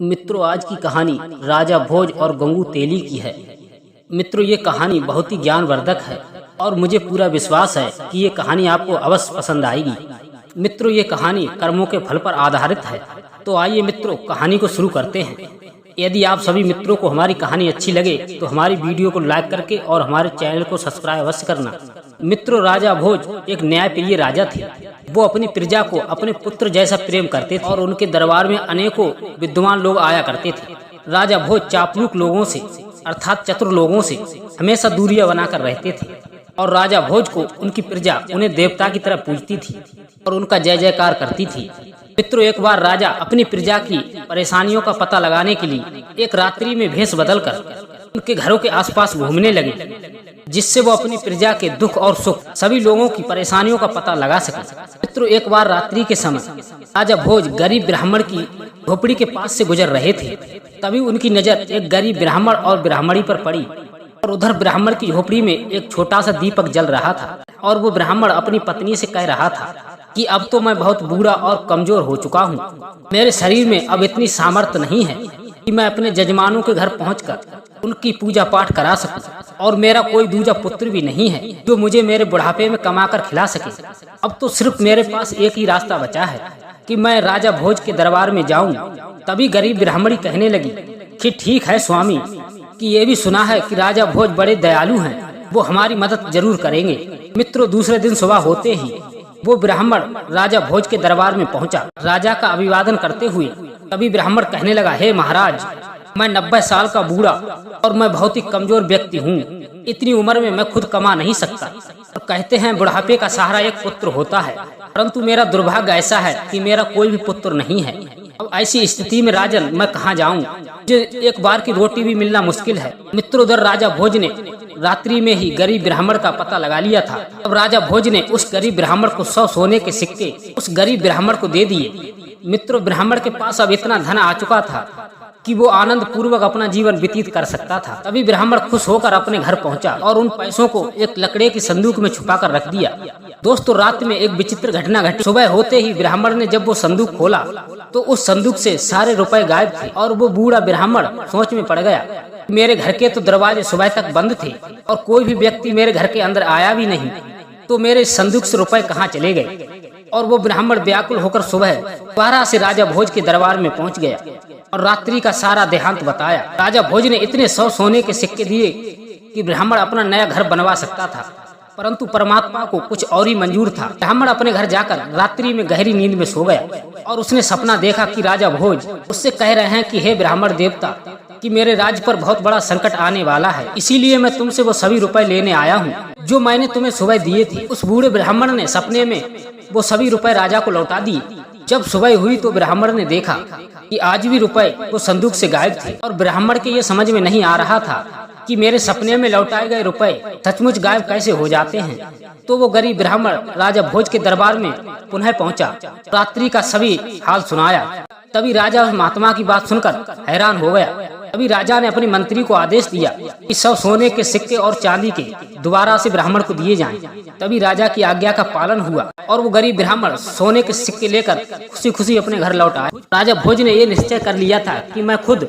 मित्रों, आज की कहानी राजा भोज और गंगू तेली की है। मित्रों, ये कहानी बहुत ही ज्ञानवर्धक है और मुझे पूरा विश्वास है कि ये कहानी आपको अवश्य पसंद आएगी। मित्रों, ये कहानी कर्मों के फल पर आधारित है। तो आइए मित्रों, कहानी को शुरू करते हैं। यदि आप सभी मित्रों को हमारी कहानी अच्छी लगे तो हमारी वीडियो को लाइक करके और हमारे चैनल को सब्सक्राइब अवश्य करना। मित्रों, राजा भोज एक न्यायप्रिय राजा थे। वो अपनी प्रजा को अपने पुत्र जैसा प्रेम करते थे और उनके दरबार में अनेकों विद्वान लोग आया करते थे। राजा भोज चापलूक लोगों से अर्थात चतुर लोगों से हमेशा दूरियां बनाकर रहते थे और राजा भोज को उनकी प्रजा उन्हें देवता की तरह पूजती थी और उनका जय जयकार करती थी। मित्रों, एक बार राजा अपनी प्रजा की परेशानियों का पता लगाने के लिए एक रात्रि में भेष बदलकर उनके घरों के आसपास घूमने लगे, जिससे वो अपनी प्रजा के दुख और सुख सभी लोगों की परेशानियों का पता लगा सके। मित्रों, एक बार रात्रि के समय राजा भोज गरीब ब्राह्मण की झोपड़ी के पास से गुजर रहे थे। तभी उनकी नजर एक गरीब ब्राह्मण और ब्राह्मणी पर पड़ी और उधर ब्राह्मण की झोपड़ी में एक छोटा सा दीपक जल रहा था और वो ब्राह्मण अपनी पत्नी से कह रहा था कि अब तो मैं बहुत बूढ़ा और कमजोर हो चुका हूँ। मेरे शरीर में अब इतनी सामर्थ्य नहीं है कि मैं अपने जजमानों के घर पहुंचकर उनकी पूजा पाठ करा सकूं और मेरा कोई दूजा पुत्र भी नहीं है जो मुझे मेरे बुढ़ापे में कमाकर खिला सके। अब तो सिर्फ मेरे पास एक ही रास्ता बचा है कि मैं राजा भोज के दरबार में जाऊं। तभी गरीब ब्राह्मणी कहने लगी कि ठीक है स्वामी, कि ये भी सुना है कि राजा भोज बड़े दयालु हैं, वो हमारी मदद जरूर करेंगे। मित्रों, दूसरे दिन सुबह होते ही वो ब्राह्मण राजा भोज के दरबार में पहुंचा। राजा का अभिवादन करते हुए तभी ब्राह्मण कहने लगा, हे महाराज, मैं 90 साल का बूढ़ा और मैं बहुत ही कमजोर व्यक्ति हूँ। इतनी उम्र में मैं खुद कमा नहीं सकता और कहते हैं बुढ़ापे का सहारा एक पुत्र होता है, परंतु मेरा दुर्भाग्य ऐसा है कि मेरा कोई भी पुत्र नहीं है। अब ऐसी स्थिति में राजन मैं कहाँ जाऊँ? मुझे एक बार की रोटी भी मिलना मुश्किल है। मित्रों, उधर राजा भोज ने रात्रि में ही गरीब ब्राह्मण का पता लगा लिया था। अब राजा भोज ने उस गरीब ब्राह्मण को 100 सोने के सिक्के उस गरीब ब्राह्मण को दे दिए। मित्रों, ब्राह्मण के पास अब इतना धन आ चुका था कि वो आनंद पूर्वक अपना जीवन व्यतीत कर सकता था। तभी ब्राह्मण खुश होकर अपने घर पहुंचा और उन पैसों को एक लकड़े की संदूक में छुपाकर रख दिया। दोस्तों, रात में एक विचित्र घटना घटी। सुबह होते ही ब्राह्मण ने जब वो संदूक खोला तो उस संदूक से सारे रुपए गायब थे और वो बूढ़ा ब्राह्मण सोच में पड़ गया, मेरे घर के तो दरवाजे सुबह तक बंद थे और कोई भी व्यक्ति मेरे घर के अंदर आया भी नहीं, तो मेरे संदूक से रुपए कहाँ चले गए? और वो ब्राह्मण व्याकुल होकर सुबह दोबारा से राजा भोज के दरबार में पहुंच गया और रात्रि का सारा देहांत बताया। राजा भोज ने इतने 100 सोने के सिक्के दिए कि ब्राह्मण अपना नया घर बनवा सकता था, परंतु परमात्मा को कुछ और ही मंजूर था। ब्राह्मण अपने घर जाकर रात्रि में गहरी नींद में सो गया और उसने सपना देखा कि राजा भोज उससे कह रहे हैं कि हे ब्राह्मण देवता, कि मेरे राज्य पर बहुत बड़ा संकट आने वाला है, इसीलिए मैं तुमसे वो सभी रुपए लेने आया हूँ जो मैंने तुम्हें सुबह दिए थे। उस बूढ़े ब्राह्मण ने सपने में वो सभी रुपए राजा को लौटा दिए। जब सुबह हुई तो ब्राह्मण ने देखा कि आज भी रुपए वो संदूक से गायब थे और ब्राह्मण के ये समझ में नहीं आ रहा था कि मेरे सपने में लौटाए गए रुपए सचमुच गायब कैसे हो जाते हैं। तो वो गरीब ब्राह्मण राजा भोज के दरबार में पुनः पहुंचा, रात्रि का सभी हाल सुनाया। तभी राजा उस महात्मा की बात सुनकर हैरान हो गया। तभी राजा ने अपने मंत्री को आदेश दिया कि 100 सोने के सिक्के और चांदी के दोबारा से ब्राह्मण को दिए जाएं। तभी राजा की आज्ञा का पालन हुआ और वो गरीब ब्राह्मण सोने के सिक्के लेकर खुशी खुशी अपने घर लौट आए। राजा भोज ने ये निश्चय कर लिया था कि मैं खुद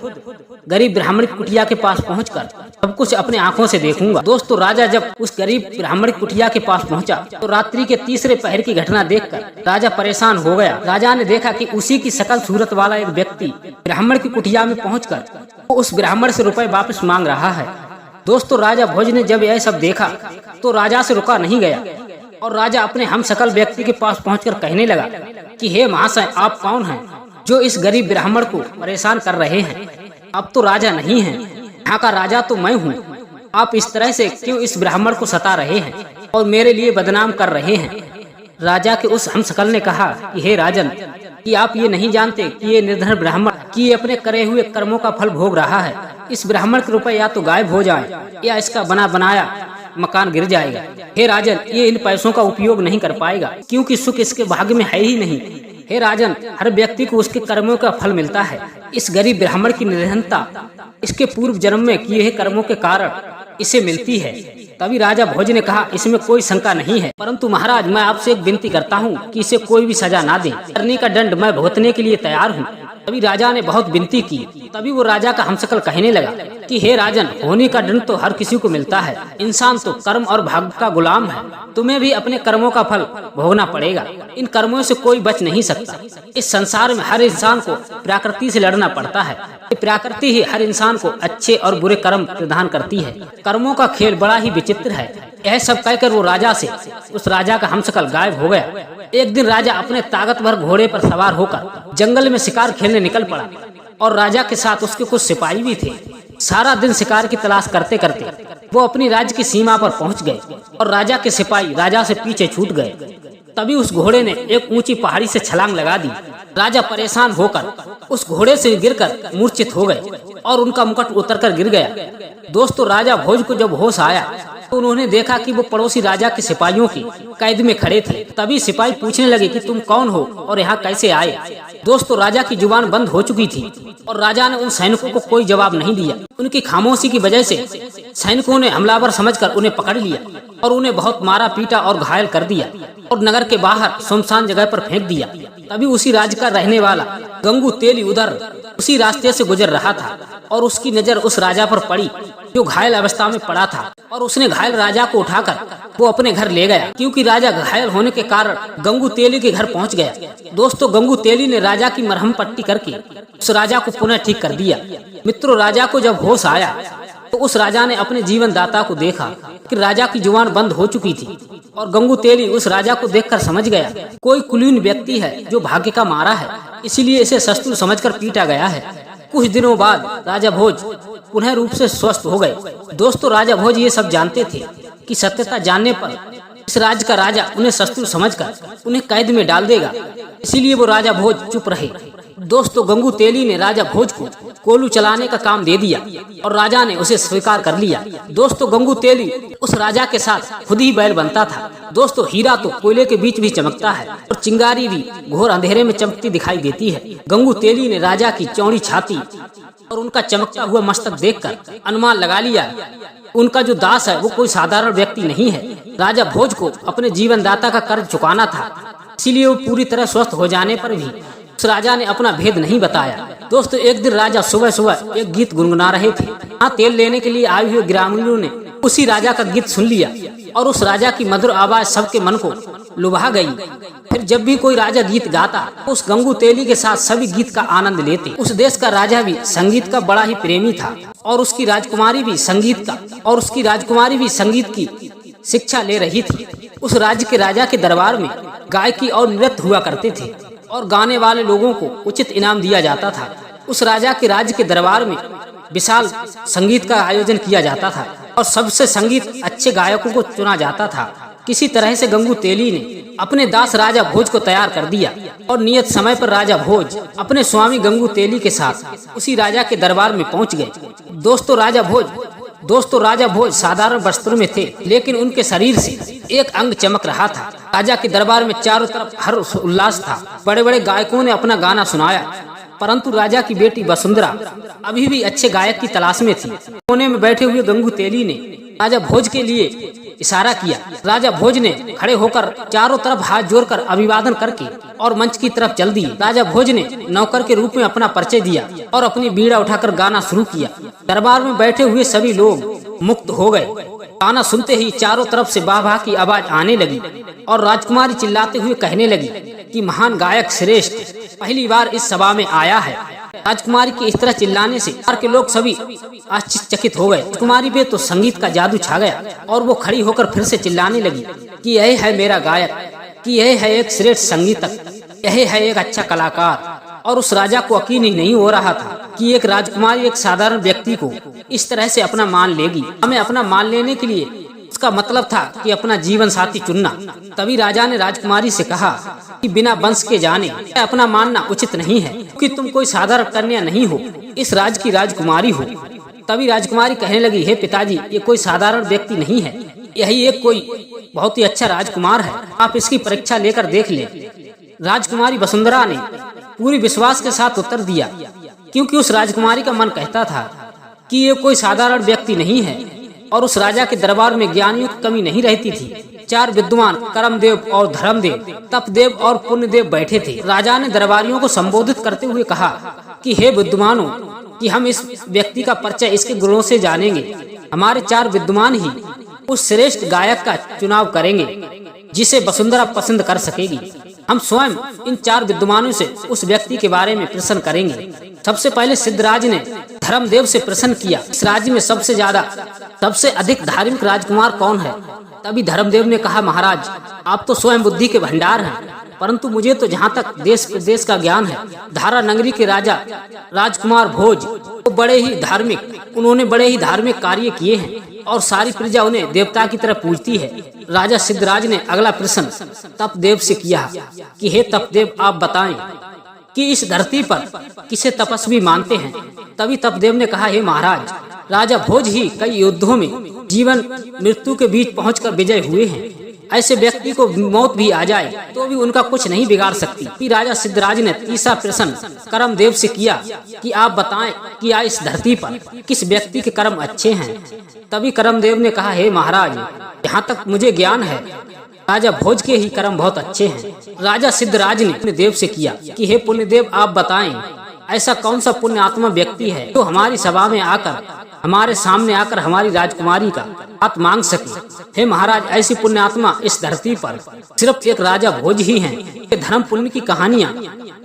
गरीब ब्राह्मण की कुटिया के पास पहुंचकर सब कुछ अपने आंखों से देखूंगा। दोस्तों, राजा जब उस गरीब ब्राह्मण की कुटिया के पास पहुंचा तो रात्रि के तीसरे पहर की घटना देखकर राजा परेशान हो गया। राजा ने देखा कि उसी की शकल सूरत वाला एक व्यक्ति ब्राह्मण की कुटिया में पहुंचकर उस ब्राह्मण से रुपए वापस मांग रहा है। दोस्तों, राजा भोज ने जब यह सब देखा तो राजा से रुका नहीं गया और राजा अपने हम शकल व्यक्ति के पास पहुंचकर कहने लगा कि हे महाशय, आप कौन हैं जो इस गरीब ब्राह्मण को परेशान कर रहे हैं? अब तो राजा नहीं है, यहाँ का राजा तो मैं हूँ। आप इस तरह से क्यों इस ब्राह्मण को सता रहे हैं और मेरे लिए बदनाम कर रहे हैं? राजा के उस हमशक्ल ने कहा कि हे राजन, कि आप ये नहीं जानते कि ये निर्धन ब्राह्मण कि अपने करे हुए कर्मों का फल भोग रहा है। इस ब्राह्मण के रुपए या तो गायब हो जाएं या इसका बना बनाया मकान गिर जाएगा। हे राजन, ये इन पैसों का उपयोग नहीं कर पाएगा क्योंकि सुख इसके भाग्य में है ही नहीं। हे राजन, हर व्यक्ति को उसके कर्मों का फल मिलता है। इस गरीब ब्राह्मण की निर्धनता इसके पूर्व जन्म में किए कर्मों के कारण इसे मिलती है। तभी राजा भोज ने कहा, इसमें कोई शंका नहीं है, परंतु महाराज मैं आपसे एक विनती करता हूँ कि इसे कोई भी सजा ना दे। करने का दंड मैं भुगतने के लिए तैयार हूँ। तभी राजा ने बहुत विनती की। तभी वो राजा का हमशक्ल कहने लगा कि हे राजन, होने का दंड तो हर किसी को मिलता है। इंसान तो कर्म और भाग्य का गुलाम है। तुम्हें भी अपने कर्मों का फल भोगना पड़ेगा। इन कर्मों से कोई बच नहीं सकता। इस संसार में हर इंसान को प्रकृति से लड़ना पड़ता है। प्रकृति ही हर इंसान को अच्छे और बुरे कर्म प्रदान करती है। कर्मों का खेल बड़ा ही विचित्र है। यह सब कहकर वो राजा से उस राजा का हमशक्ल गायब हो गया। एक दिन राजा अपने ताकतवर घोड़े पर सवार होकर जंगल में शिकार खेलने निकल पड़ा और राजा के साथ उसके कुछ सिपाही भी थे। सारा दिन शिकार की तलाश करते करते वो अपनी राज्य की सीमा पर पहुंच गए और राजा के सिपाही राजा से पीछे छूट गए। तभी उस घोड़े ने एक ऊंची पहाड़ी से छलांग लगा दी। राजा परेशान होकर उस घोड़े से गिरकर मूर्छित हो गए और उनका मुकुट उतरकर गिर गया। दोस्तों, राजा भोज को जब होश आया तो उन्होंने देखा कि वो पड़ोसी राजा के सिपाहियों की कैद में खड़े थे। तभी सिपाही पूछने लगे कि तुम कौन हो और यहाँ कैसे आए। दोस्तों, राजा की जुबान बंद हो चुकी थी और राजा ने उन सैनिकों को कोई जवाब नहीं दिया। उनकी खामोशी की वजह से सैनिकों ने हमलावर समझकर उन्हें पकड़ लिया और उन्हें बहुत मारा पीटा और घायल कर दिया और नगर के बाहर सुनसान जगह पर फेंक दिया। तभी उसी राज्य का रहने वाला गंगू तेली उधर उसी रास्ते से गुजर रहा था और उसकी नजर उस राजा पर पड़ी जो घायल अवस्था में पड़ा था और उसने घायल राजा को उठाकर वो अपने घर ले गया। क्योंकि राजा घायल होने के कारण गंगू तेली के घर पहुंच गया। दोस्तों, गंगू तेली ने राजा की मरहम पट्टी करके उस राजा को पुनः ठीक कर दिया। मित्रों, राजा को जब होश आया तो उस राजा ने अपने जीवन दाता को देखा कि राजा की जुबान बंद हो चुकी थी और गंगू तेली उस राजा को देखकर समझ गया कोई कुलीन व्यक्ति है जो भाग्य का मारा है, इसीलिए इसे शत्रु समझकर पीटा गया है। कुछ दिनों बाद राजा भोज पुनः रूप से स्वस्थ हो गए। दोस्तों, राजा भोज ये सब जानते थे कि सत्यता जानने पर इस राज्य का राजा उन्हें शत्रु समझकर उन्हें कैद में डाल देगा, इसीलिए वो राजा भोज चुप रहे। दोस्तों, गंगू तेली ने राजा भोज को कोलू चलाने का काम दे दिया और राजा ने उसे स्वीकार कर लिया। दोस्तों, गंगू तेली उस राजा के साथ खुद ही बैल बनता था। दोस्तों, हीरा तो कोयले के बीच भी चमकता है और चिंगारी भी घोर अंधेरे में चमकती दिखाई देती है। गंगू तेली ने राजा की चौड़ी छाती और उनका चमकता हुआ मस्तक देखकर अनुमान लगा लिया उनका जो दास है वो कोई साधारण व्यक्ति नहीं है। राजा भोज को अपने जीवन दाता का कर्ज चुकाना था, इसीलिए वो पूरी तरह स्वस्थ हो जाने पर भी उस राजा ने अपना भेद नहीं बताया। दोस्तों, एक दिन राजा सुबह सुबह एक गीत गुनगुना रहे थे। यहाँ तेल लेने के लिए आए हुए ग्रामीणों ने उसी राजा का गीत सुन लिया और उस राजा की मधुर आवाज सबके मन को लुभा गई। फिर जब भी कोई राजा गीत गाता उस गंगू तेली के साथ सभी गीत का आनंद लेते। उस देश का राजा भी संगीत का बड़ा ही प्रेमी था और उसकी राजकुमारी भी संगीत की शिक्षा ले रही थी। उस राज्य के राजा के दरबार में गायकी और नृत्य हुआ करते थे और गाने वाले लोगों को उचित इनाम दिया जाता था। उस राजा के राज्य के दरबार में विशाल संगीत का आयोजन किया जाता था और सबसे संगीत अच्छे गायकों को चुना जाता था। किसी तरह से गंगू तेली ने अपने दास राजा भोज को तैयार कर दिया और नियत समय पर राजा भोज अपने स्वामी गंगू तेली के साथ उसी राजा के दरबार में पहुंच गए। दोस्तों, राजा भोज साधारण वस्त्रों में थे, लेकिन उनके शरीर से एक अंग चमक रहा था। राजा के दरबार में चारों तरफ हर्ष उल्लास था। बड़े बड़े गायकों ने अपना गाना सुनाया, परंतु राजा की बेटी वसुंधरा अभी भी अच्छे गायक की तलाश में थी। कोने में बैठे हुए गंगू तेली ने राजा भोज के लिए इशारा किया। राजा भोज ने खड़े होकर चारों तरफ हाथ जोड़कर अभिवादन करके और मंच की तरफ चल दिए। राजा भोज ने नौकर के रूप में अपना परिचय दिया और अपनी बीड़ा उठाकर गाना शुरू किया। दरबार में बैठे हुए सभी लोग मुक्त हो गए। गाना सुनते ही चारों तरफ से वाह वाह की आवाज आने लगी और राजकुमारी चिल्लाते हुए कहने लगी कि महान गायक श्रेष्ठ पहली बार इस सभा में आया है। राजकुमारी के इस तरह चिल्लाने से बाहर के लोग सभी आश्चर्यचकित हो गए। राजकुमारी पे तो संगीत का जादू छा गया और वो खड़ी होकर फिर से चिल्लाने लगी कि यह है मेरा गायक, कि यह है एक श्रेष्ठ संगीतक, यह है एक अच्छा कलाकार। और उस राजा को यकीन ही नहीं हो रहा था कि एक राजकुमारी एक साधारण व्यक्ति को इस तरह से अपना मान लेगी। हमें अपना मान लेने के लिए उसका मतलब था कि अपना जीवन साथी चुनना। तभी राजा ने राजकुमारी से कहा कि बिना वंश के जाने अपना मानना उचित नहीं है, क्योंकि तुम कोई साधारण कन्या नहीं हो, इस राज्य की राजकुमारी हो। तभी राजकुमारी कहने लगी, हे पिताजी, ये कोई साधारण व्यक्ति नहीं है, यही एक कोई बहुत ही अच्छा राजकुमार है, आप इसकी परीक्षा लेकर देख ले। राजकुमारी वसुंधरा ने पूरी विश्वास के साथ उत्तर दिया, क्योंकि उस राजकुमारी का मन कहता था कि ये कोई साधारण व्यक्ति नहीं है, और उस राजा के दरबार में ज्ञानियों की कमी नहीं रहती थी। 4 विद्वान कर्मदेव और धर्मदेव, तपदेव और पुण्यदेव बैठे थे। राजा ने दरबारियों को संबोधित करते हुए कहा कि हे विद्वानों, कि हम इस व्यक्ति का परिचय इसके गुणों से जानेंगे। हमारे 4 विद्वान ही उस श्रेष्ठ गायक का चुनाव करेंगे जिसे वसुंधरा पसंद कर सकेगी। हम स्वयं इन 4 विद्वानों से उस व्यक्ति के बारे में प्रश्न करेंगे। सबसे पहले सिद्धराज ने धर्मदेव से प्रश्न किया, इस राज्य में सबसे अधिक धार्मिक राजकुमार कौन है? तभी धर्मदेव ने कहा, महाराज, आप तो स्वयं बुद्धि के भंडार हैं, परंतु मुझे तो जहाँ तक देश प्रदेश का ज्ञान है, धारा नगरी के राजा राजकुमार भोज वो बड़े ही धार्मिक कार्य किए हैं और सारी प्रजा उन्हें देवता की तरह पूजती है। राजा सिद्धराज ने अगला प्रश्न तपदेव से किया कि हे तपदेव, आप बताएं कि इस धरती पर किसे तपस्वी मानते हैं? तभी तपदेव ने कहा, हे महाराज, राजा भोज ही कई युद्धों में जीवन मृत्यु के बीच पहुंचकर विजय हुए हैं। ऐसे व्यक्ति को मौत भी आ जाए तो भी उनका कुछ नहीं बिगाड़ सकती। फिर राजा सिद्धराज ने तीसरा प्रश्न कर्मदेव से किया कि आप बताएं कि इस धरती पर किस व्यक्ति के कर्म अच्छे हैं? तभी कर्मदेव ने कहा, हे महाराज, यहाँ तक मुझे ज्ञान है, राजा भोज के ही कर्म बहुत अच्छे हैं। राजा सिद्धराज ने पुण्यदेव से किया कि हे पुण्यदेव, आप बताएं ऐसा कौन सा पुण्य आत्मा व्यक्ति है जो हमारी सभा में हमारे सामने आकर हमारी राजकुमारी का बात मांग सके। हे महाराज, ऐसी पुण्य आत्मा इस धरती पर सिर्फ एक राजा भोज ही हैं। धर्म पुण्य की कहानियां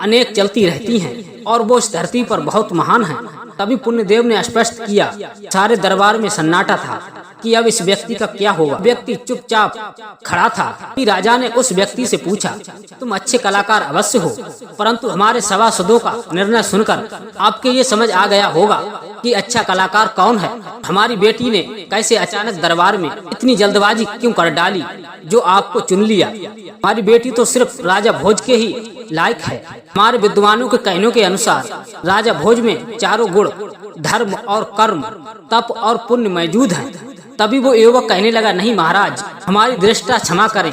अनेक चलती रहती हैं और वो इस धरती पर बहुत महान हैं। तभी पुण्यदेव ने स्पष्ट किया। सारे दरबार में सन्नाटा था कि अब इस व्यक्ति का क्या होगा। व्यक्ति चुपचाप खड़ा था। फिर राजा ने उस व्यक्ति से पूछा, तुम अच्छे कलाकार अवश्य हो, परंतु हमारे सभासदों का निर्णय सुनकर आपके ये समझ आ गया होगा कि अच्छा कलाकार कौन है। हमारी बेटी ने कैसे अचानक दरबार में इतनी जल्दबाजी क्यों कर डाली जो आपको चुन लिया? हमारी बेटी तो सिर्फ राजा भोज के ही लायक है। हमारे विद्वानों के कहने के अनुसार राजा भोज में 4 गुण धर्म और कर्म, तप और पुण्य मौजूद हैं। तभी वो युवक कहने लगा, नहीं महाराज, हमारी दृष्टा क्षमा करें,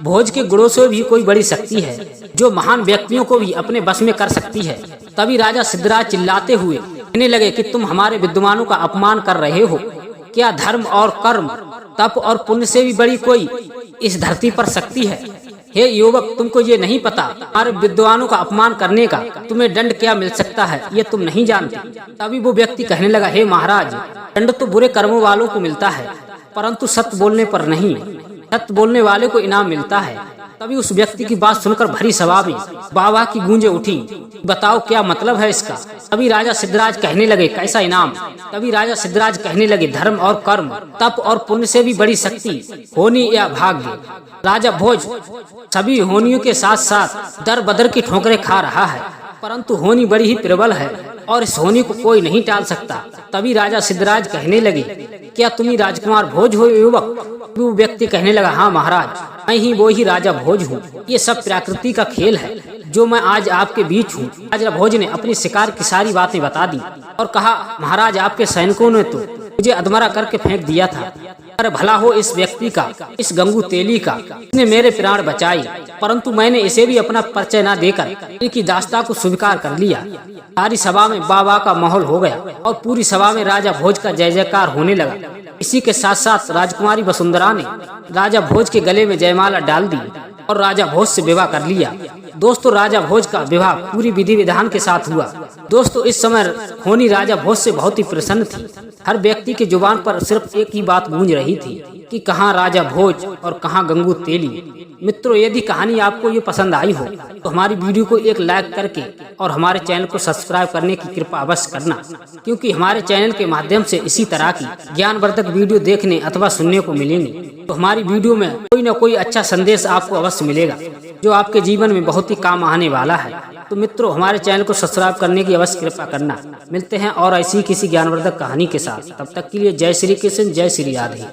भोज के गुणों से भी कोई बड़ी शक्ति है जो महान व्यक्तियों को भी अपने बस में कर सकती है। तभी राजा सिद्धराज चिल्लाते हुए कहने लगे कि तुम हमारे विद्वानों का अपमान कर रहे हो। क्या धर्म और कर्म, तप और पुण्य से भी बड़ी कोई इस धरती पर शक्ति है? हे युवक, तुमको ये नहीं पता हमारे विद्वानों का अपमान करने का तुम्हें दंड क्या मिल सकता है, ये तुम नहीं जानते। तभी वो व्यक्ति कहने लगा, हे महाराज, दंड तो बुरे कर्मों वालों को मिलता है, परंतु सत्य बोलने पर नहीं। सत्य बोलने वाले को इनाम मिलता है। तभी उस व्यक्ति की बात सुनकर भरी सभा में वाह वाह की गूंजें उठी। बताओ क्या मतलब है इसका? तभी राजा सिद्धराज कहने लगे, कैसा इनाम? तभी राजा सिद्धराज कहने लगे, धर्म और कर्म, तप और पुण्य से भी बड़ी शक्ति होनी या भाग्य। राजा भोज सभी होनियों के साथ साथ दर बदर की ठोकरें खा रहा है, परंतु होनी बड़ी ही प्रबल है और इस होनी को कोई नहीं टाल सकता। तभी राजा सिद्धराज कहने लगे, क्या तुम ही राजकुमार भोज हो युवक? वो व्यक्ति कहने लगा, हाँ महाराज, मैं ही वो ही राजा भोज हूँ। ये सब प्रकृति का खेल है जो मैं आज आपके बीच हूँ। राजा भोज ने अपनी शिकार की सारी बातें बता दी और कहा, महाराज, आपके सैनिकों ने तो मुझे अधमरा करके फेंक दिया था। अरे भला हो इस व्यक्ति का, इस गंगू तेली का, इसने मेरे प्राण बचाए, परंतु मैंने इसे भी अपना परिचय न देकर इनकी दास्ता को स्वीकार कर लिया। सारी सभा में बाबा का माहौल हो गया और पूरी सभा में राजा भोज का जय जयकार होने लगा। इसी के साथ साथ राजकुमारी वसुंधरा ने राजा भोज के गले में जयमाला डाल दी और राजा भोज से विवाह कर लिया। दोस्तों, राजा भोज का विवाह पूरी विधि विधान के साथ हुआ। दोस्तों, इस समय होनी राजा भोज से बहुत ही प्रसन्न थी। हर व्यक्ति की जुबान पर सिर्फ एक ही बात गूंज रही थी कि कहाँ राजा भोज और कहाँ गंगू तेली। मित्रों, यदि कहानी आपको ये पसंद आई हो तो हमारी वीडियो को एक लाइक करके और हमारे चैनल को सब्सक्राइब करने की कृपा अवश्य करना, क्योंकि हमारे चैनल के माध्यम से इसी तरह की ज्ञानवर्धक वीडियो देखने अथवा सुनने को मिलेंगी। तो हमारी वीडियो में कोई न कोई अच्छा संदेश आपको अवश्य मिलेगा जो आपके जीवन में बहुत ही काम आने वाला है। तो मित्रों, हमारे चैनल को सब्सक्राइब करने की अवश्य कृपा करना। मिलते हैं और ऐसी किसी ज्ञानवर्धक कहानी के साथ। तब तक के लिए जय श्री कृष्ण, जय श्री राधे।